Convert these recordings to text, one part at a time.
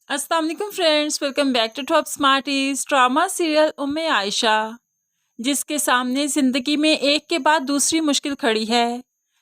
अस्सलाम वालेकुम friends, welcome back to top smarties. Drama serial Umme Ayesha, जिसके सामने ज़िंदगी में एक के बाद दूसरी मुश्किल खड़ी है,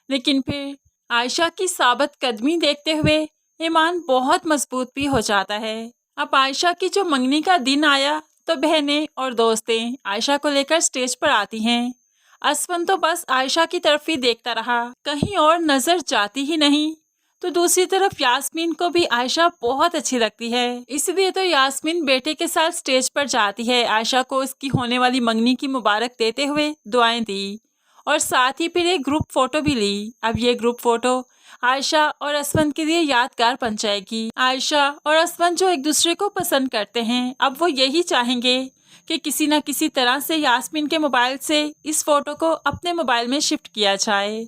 लेकिन फिर आयशा की साबित कदमी देखते हुए ईमान बहुत मजबूत भी हो जाता है। अब आयशा की जो मंगनी का दिन आया तो बहनें और दोस्तें आयशा को लेकर स्टेज पर आती हैं। असफन तो बस आयशा की तरफ ही देखता रहा, कहीं और नजर जाती ही नहीं। तो दूसरी तरफ यास्मीन को भी आयशा बहुत अच्छी लगती है, इसलिए तो यास्मीन बेटे के साथ स्टेज पर जाती है, आयशा को इसकी होने वाली मंगनी की मुबारक देते हुए दुआएं दी और साथ ही फिर एक ग्रुप फोटो भी ली। अब ये ग्रुप फोटो आयशा और असफन के लिए यादगार बन जाएगी। आयशा और असफन जो एक दूसरे को पसंद करते हैं, अब वो यही चाहेंगे कि किसी न किसी तरह से यास्मीन के मोबाइल से इस फोटो को अपने मोबाइल में शिफ्ट किया जाए।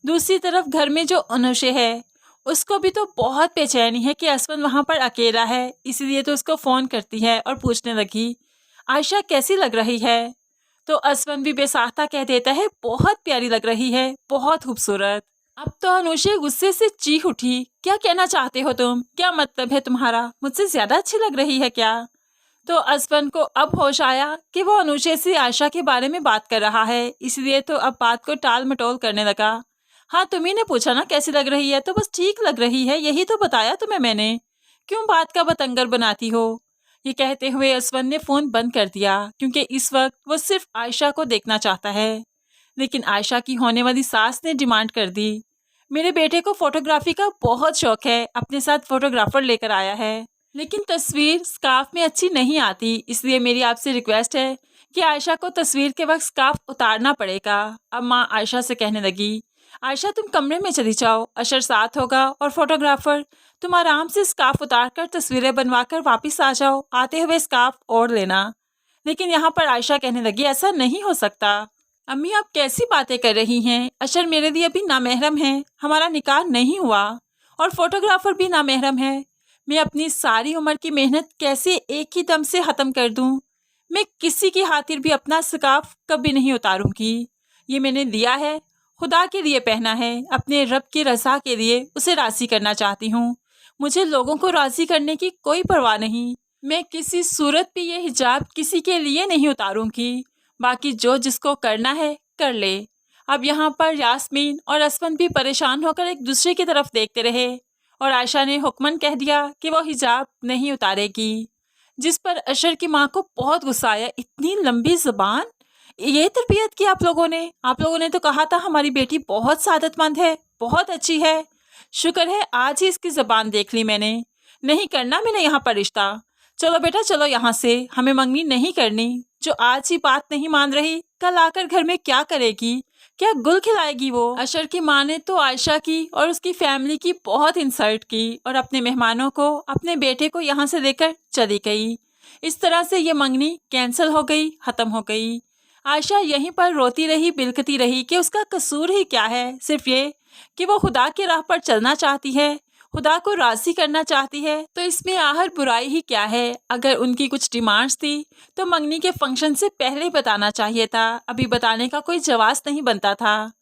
दूसरी तरफ घर में जो अनुशे है, उसको भी तो बहुत बेचैनी है कि असफन वहाँ पर अकेला है, इसलिए तो उसको फ़ोन करती है और पूछने लगी आयशा कैसी लग रही है। तो असफन भी बेसाख्ता कह देता है बहुत प्यारी लग रही है, बहुत खूबसूरत। अब तो अनुशे गुस्से से चीख उठी, क्या कहना चाहते हो तुम, क्या मतलब है तुम्हारा, मुझसे ज्यादा अच्छी लग रही है क्या। तो असफन को अब होश आया कि वो अनुशे से आयशा के बारे में बात कर रहा है, इसलिए तो अब बात को टाल मटोल करने लगा। हाँ, तुम्ही ने पूछा ना कैसी लग रही है, तो बस ठीक लग रही है, यही तो बताया तुम्हें मैंने, क्यों बात का बतंगर बनाती हो। ये कहते हुए असफन ने फोन बंद कर दिया, क्योंकि इस वक्त वो सिर्फ आयशा को देखना चाहता है। लेकिन आयशा की होने वाली सास ने डिमांड कर दी, मेरे बेटे को फोटोग्राफी का बहुत शौक है, अपने साथ फोटोग्राफर लेकर आया है, लेकिन तस्वीर स्कार्फ में अच्छी नहीं आती, इसलिए मेरी आपसे रिक्वेस्ट है कि आयशा को तस्वीर के वक्त स्कार्फ उतारना पड़ेगा। अब माँ आयशा से कहने लगी, आयशा तुम कमरे में चली जाओ, अशर साथ होगा और फोटोग्राफर, तुम आराम से स्कार्फ उतार कर तस्वीरें बनवाकर वापस आ जाओ, आते हुए स्कार्फ ओढ़ लेना। लेकिन यहाँ पर आयशा कहने लगी, ऐसा नहीं हो सकता। अम्मी आप कैसी बातें कर रही हैं, अशर मेरे लिए अभी नामहरम है, हमारा निकाह नहीं हुआ और फोटोग्राफर भी नामहरम है। मैं अपनी सारी उम्र की मेहनत कैसे एक ही दम से ख़त्म कर दूं। मैं किसी की खातिर भी अपना स्कार्फ कभी नहीं उतारूंगी। ये मैंने दिया है, खुदा के लिए पहना है, अपने रब की रज़ा के लिए उसे राज़ी करना चाहती हूँ। मुझे लोगों को राज़ी करने की कोई परवाह नहीं। मैं किसी सूरत भी ये हिजाब किसी के लिए नहीं उतारूंगी। बाकी जो जिसको करना है कर ले। अब यहाँ पर यास्मीन और असफन भी परेशान होकर एक दूसरे की तरफ देखते रहे और आयशा ने हुक्मन कह दिया कि वो हिजाब नहीं उतारेगी, जिस पर अशर की माँ को बहुत गुस्सा आया। इतनी लंबी ज़ुबान, ये तरबियत की आप लोगों ने तो कहा था हमारी बेटी बहुत सादतमंद है, बहुत अच्छी है। शुक्र है आज ही इसकी ज़ुबान देख ली मैंने। नहीं करना मैंने यहाँ पर रिश्ता, चलो बेटा चलो यहाँ से, हमें मंगनी नहीं करनी। जो आज ही बात नहीं मान रही, कल आकर घर में क्या करेगी, क्या गुल खिलाएगी वो। अशर की माँ ने तो आयशा की और उसकी फैमिली की बहुत इंसल्ट की और अपने मेहमानों को, अपने बेटे को यहाँ से लेकर चली गई। इस तरह से ये मंगनी कैंसिल हो गई, ख़त्म हो गई। आयशा यहीं पर रोती रही, बिलखती रही कि उसका कसूर ही क्या है, सिर्फ ये कि वो खुदा की राह पर चलना चाहती है, खुदा को राज़ी करना चाहती है, तो इसमें आहर बुराई ही क्या है। अगर उनकी कुछ डिमांड्स थी तो मंगनी के फंक्शन से पहले बताना चाहिए था, अभी बताने का कोई जवाब नहीं बनता था।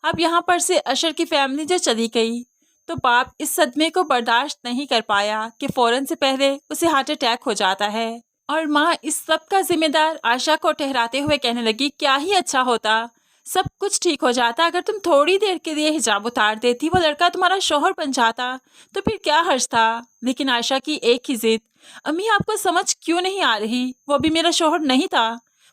अब यहाँ पर से अशर की फैमिली जो चली गई तो बाप इस सदमे को बर्दाश्त नहीं कर पाया कि फ़ौरन से पहले उसे हार्ट अटैक हो जाता है और माँ इस सब का जिम्मेदार आयशा को ठहराते हुए कहने लगी, क्या ही अच्छा होता, सब कुछ ठीक हो जाता अगर तुम थोड़ी देर के लिए हिजाब उतार देती, वो लड़का तुम्हारा शौहर बन जाता, तो फिर क्या हर्ज था। लेकिन आयशा की एक ही जिद, अम्मी आपको समझ क्यों नहीं आ रही, वो अभी मेरा शौहर नहीं था,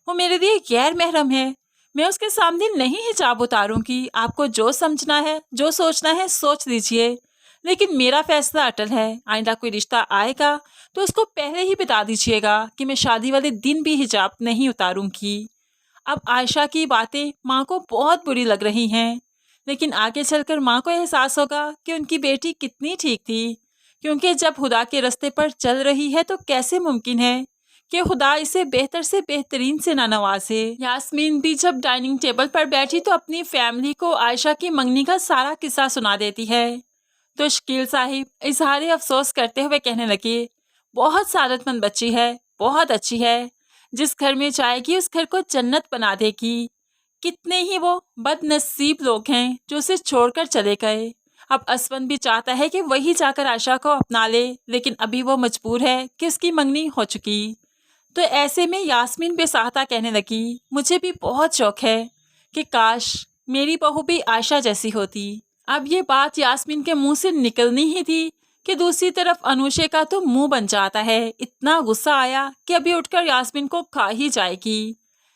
वो मेरे लिए गैर महरम है, मैं उसके सामने नहीं हिजाब उतारूंगी। आपको जो समझना है, जो सोचना है सोच लीजिए, लेकिन मेरा फैसला अटल है। आइंदा कोई रिश्ता आएगा तो उसको पहले ही बता दीजिएगा कि मैं शादी वाले दिन भी हिजाब नहीं उतारूंगी। अब आयशा की बातें माँ को बहुत बुरी लग रही हैं, लेकिन आगे चलकर माँ को एहसास होगा कि उनकी बेटी कितनी ठीक थी, क्योंकि जब खुदा के रास्ते पर चल रही है तो कैसे मुमकिन है कि खुदा इसे बेहतर से बेहतरीन से ना नवाजे। यास्मीन भी जब डाइनिंग टेबल पर बैठी तो अपनी फैमिली को आयशा की मंगनी का सारा किस्सा सुना देती है। तो शकील साहिब इजहार अफसोस करते हुए कहने लगे, बहुत सादतमंद बच्ची है, बहुत अच्छी है, जिस घर में जाएगी उस घर को जन्नत बना देगी। कितने ही वो बदनसीब लोग हैं जो उसे छोड़कर चले गए। अब असवन भी चाहता है कि वही जाकर आयशा को अपना ले, लेकिन अभी वो मजबूर है कि उसकी मंगनी हो चुकी। तो ऐसे में यास्मीन बेसाहता कहने लगी, मुझे भी बहुत शौक है कि काश मेरी बहू भी आयशा जैसी होती। अब ये बात यास्मीन के मुंह से निकलनी ही थी कि दूसरी तरफ अनुशे का तो मुंह बन जाता है। इतना गुस्सा आया कि अभी उठकर यास्मीन को खा ही जाएगी।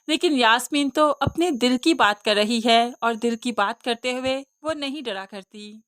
लेकिन यास्मीन तो अपने दिल की बात कर रही है और दिल की बात करते हुए वो नहीं डरा करती।